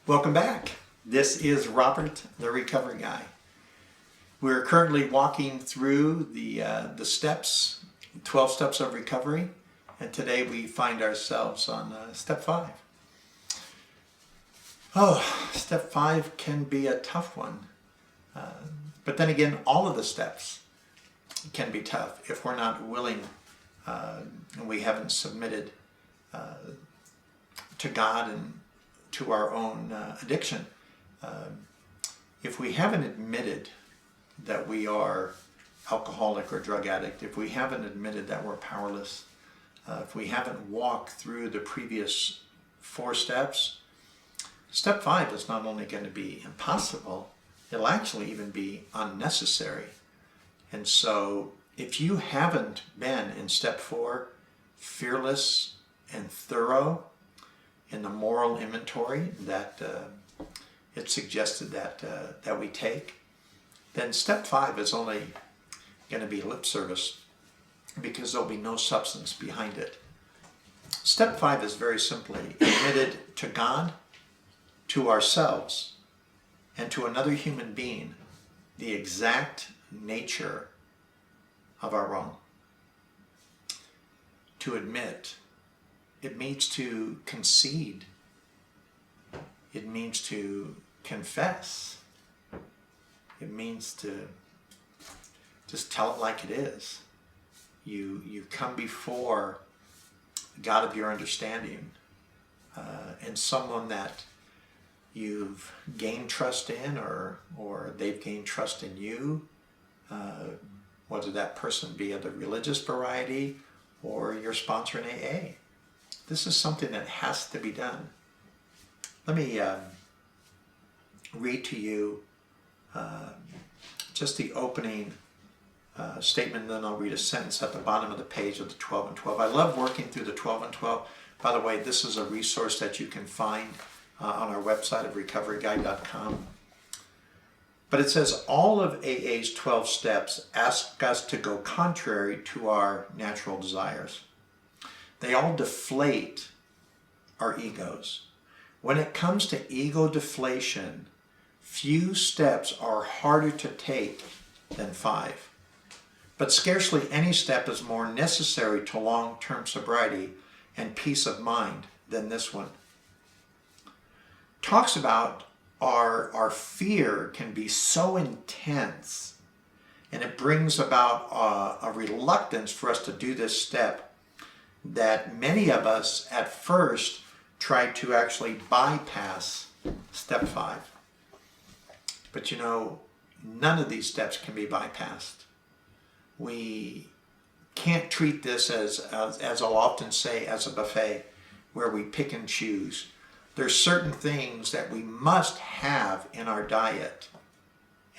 Welcome back. This is Robert, the Recovery Guy. We're currently walking through the steps, 12 steps of recovery, and today we find ourselves on step 5. Oh, step 5 can be a tough one, but then again, all of the steps can be tough if we're not willing and we haven't submitted to God and to our own addiction. If we haven't admitted that we are alcoholic or drug addict, if we haven't admitted that we're powerless, if we haven't walked through the previous 4 steps, step 5 is not only going to be impossible, it'll actually even be unnecessary. And so if you haven't been in step 4, fearless and thorough in the moral inventory that it's suggested that we take, then step 5 is only going to be lip service because there'll be no substance behind it. Step 5 is very simply admitted to God, to ourselves, and to another human being the exact nature of our wrong. To admit, it means to concede. It means to confess. It means to just tell it like it is. You come before God of your understanding and someone that you've gained trust in or they've gained trust in you, whether that person be of the religious variety or your sponsor in AA. This is something that has to be done. Let me read to you just the opening statement, and then I'll read a sentence at the bottom of the page of the 12 and 12. I love working through the 12 and 12. By the way, this is a resource that you can find on our website of recoveryguide.com. But it says, all of AA's 12 steps ask us to go contrary to our natural desires. They all deflate our egos. When it comes to ego deflation, few steps are harder to take than 5. But scarcely any step is more necessary to long-term sobriety and peace of mind than this one. Talks about our fear can be so intense, and it brings about a reluctance for us to do this step that many of us at first try to actually bypass step 5. But you know, none of these steps can be bypassed. We can't treat this as I'll often say, as a buffet where we pick and choose. There's certain things that we must have in our diet.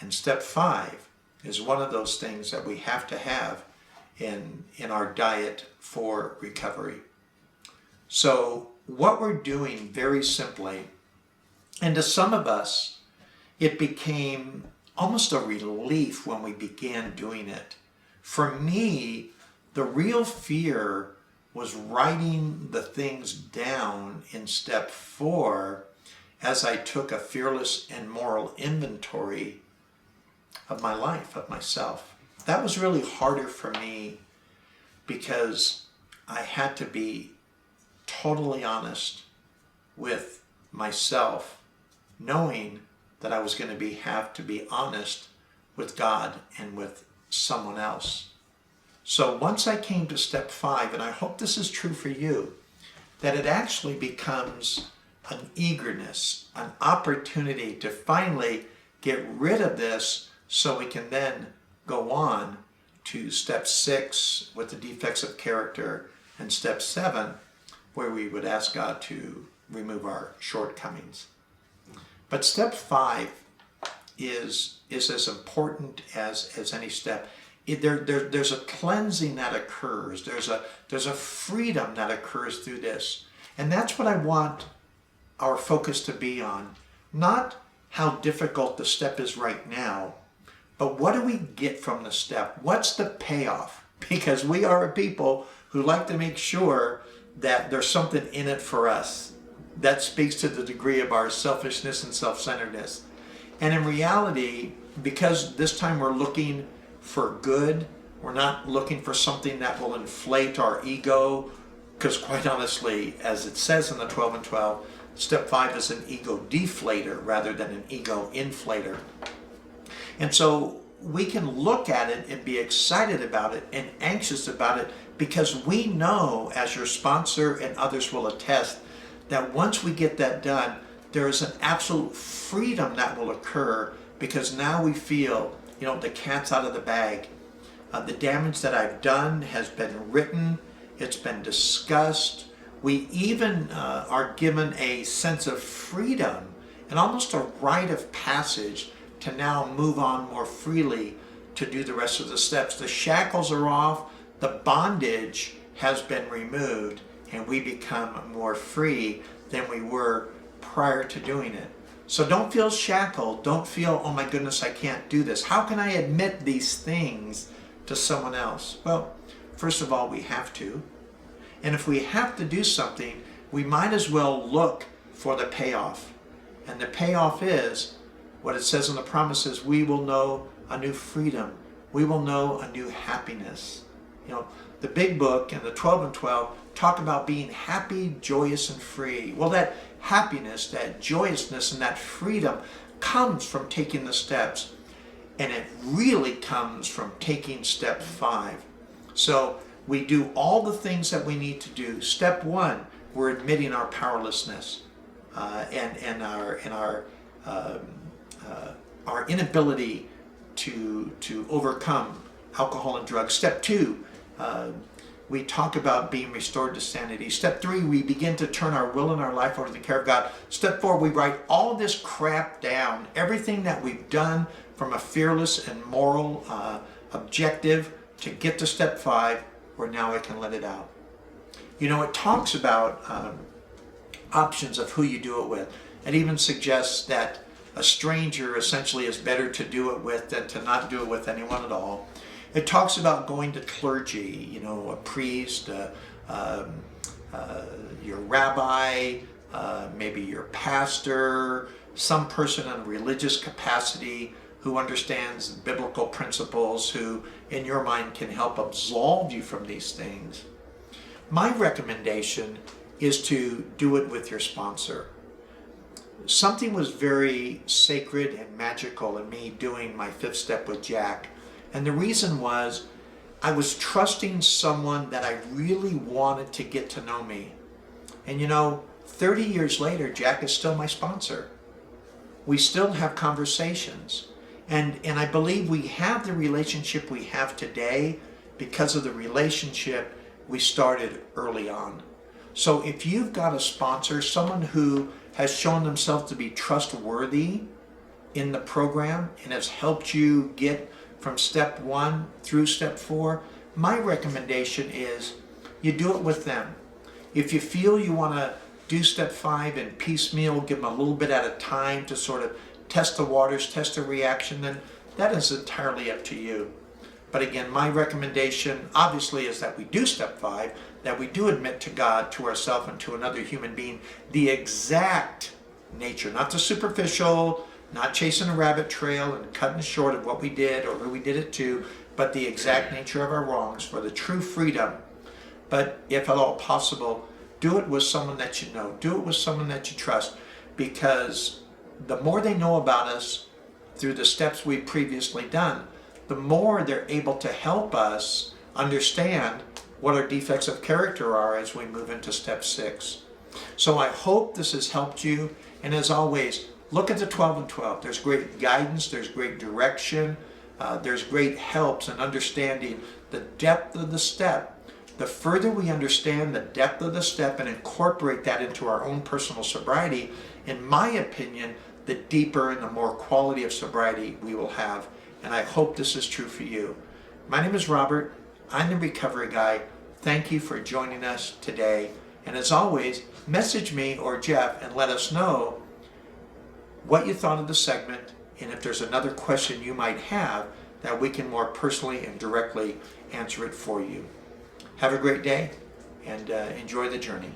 And step 5 is one of those things that we have to have in our diet for recovery. So what we're doing very simply, and to some of us, it became almost a relief when we began doing it. For me, the real fear was writing the things down in step 4 as I took a fearless and moral inventory of my life, of myself. That was really harder for me because I had to be totally honest with myself, knowing that I was going to have to be honest with God and with someone else. So once I came to step 5, and I hope this is true for you, that it actually becomes an eagerness, an opportunity to finally get rid of this so we can then go on to step 6 with the defects of character and step 7 where we would ask God to remove our shortcomings. But step 5 is as important as any step. There's a cleansing that occurs. There's a freedom that occurs through this. And that's what I want our focus to be on. Not how difficult the step is right now, but what do we get from the step? What's the payoff? Because we are a people who like to make sure that there's something in it for us. that speaks to the degree of our selfishness and self-centeredness. And in reality, because this time we're looking for good, we're not looking for something that will inflate our ego, because quite honestly, as it says in the 12 and 12, step 5 is an ego deflator rather than an ego inflator. And so we can look at it and be excited about it and anxious about it, because we know, as your sponsor and others will attest, that once we get that done, there is an absolute freedom that will occur, because now we feel, the cat's out of the bag. The damage that I've done has been written, it's been discussed. We even are given a sense of freedom and almost a rite of passage to now move on more freely to do the rest of the steps. The shackles are off, the bondage has been removed, and we become more free than we were prior to doing it. So don't feel shackled. Don't feel, oh my goodness, I can't do this. How can I admit these things to someone else? Well, first of all, we have to. And if we have to do something, we might as well look for the payoff. And the payoff is what it says in the promises: we will know a new freedom. We will know a new happiness. The big book and the 12 and 12 talk about being happy, joyous, and free. Well, that happiness, that joyousness, and that freedom comes from taking the steps. And it really comes from taking step 5. So we do all the things that we need to do. Step 1, we're admitting our powerlessness and our inability to overcome alcohol and drugs. Step 2, we talk about being restored to sanity. Step 3, we begin to turn our will and our life over to the care of God. Step 4, we write all this crap down, everything that we've done from a fearless and moral objective to get to step 5, where now I can let it out. It talks about options of who you do it with. It even suggests that a stranger essentially is better to do it with than to not do it with anyone at all. It talks about going to clergy, a priest, your rabbi, maybe your pastor, some person in a religious capacity who understands biblical principles, who in your mind can help absolve you from these things. My recommendation is to do it with your sponsor. Something was very sacred and magical in me doing my 5th step with Jack. And the reason was I was trusting someone that I really wanted to get to know me. And 30 years later, Jack is still my sponsor. We still have conversations. And I believe we have the relationship we have today because of the relationship we started early on. So if you've got a sponsor, someone who has shown themselves to be trustworthy in the program and has helped you get from step 1 through step 4, my recommendation is you do it with them. If you feel you want to do step 5 and piecemeal, give them a little bit at a time to sort of test the waters, test the reaction, then that is entirely up to you. But again, my recommendation obviously is that we do step 5, that we do admit to God, to ourselves, and to another human being the exact nature, not the superficial, not chasing a rabbit trail and cutting short of what we did or who we did it to, but the exact nature of our wrongs for the true freedom. But if at all possible, do it with someone that you know. Do it with someone that you trust, because the more they know about us through the steps we've previously done, the more they're able to help us understand what our defects of character are as we move into step 6. So I hope this has helped you. And as always, look at the 12 and 12. There's great guidance, there's great direction, there's great helps in understanding the depth of the step. The further we understand the depth of the step and incorporate that into our own personal sobriety, in my opinion, the deeper and the more quality of sobriety we will have. And I hope this is true for you. My name is Robert. I'm the Recovery Guy. Thank you for joining us today. And as always, message me or Jeff and let us know what you thought of the segment, and if there's another question you might have that we can more personally and directly answer it for you. Have a great day and enjoy the journey.